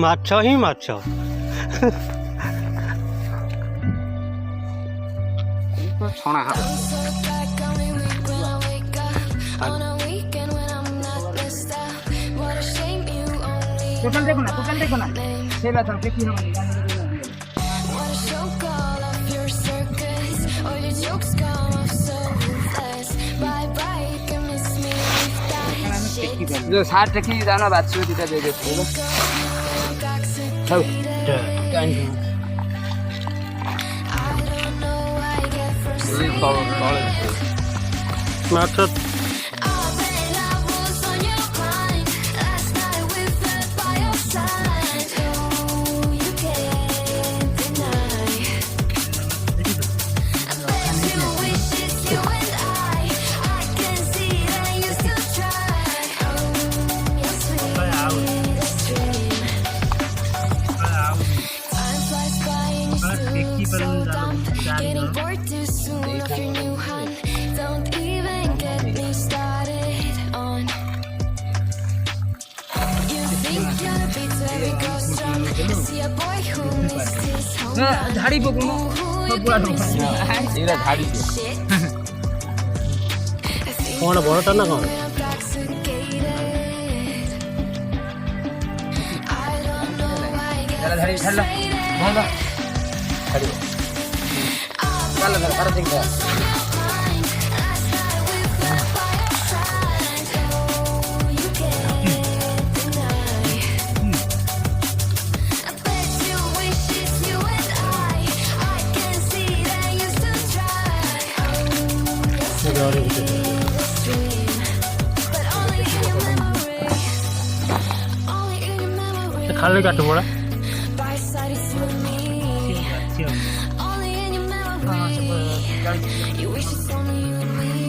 ମାଛ ହିଁ ମାଛ। ଛଣା ହବ। टोटल देखो ना सेला था देखी हम जो 60 टकी जाना बात सुई दिटा दे दे हौ ମାଛ Getting bored too soon of your new hunt. Don't even get me started on. You think you're a bit very go strong. See a boy who missed his home. झाड़ी पकड़ो सब पूरा ढोका एला झाड़ी दे कौन बड़टा ना कौन चला झाड़ी छल्ला भागा झाड़ी चल चल कर देख खाली काट पड़ा You wish it's only you and me.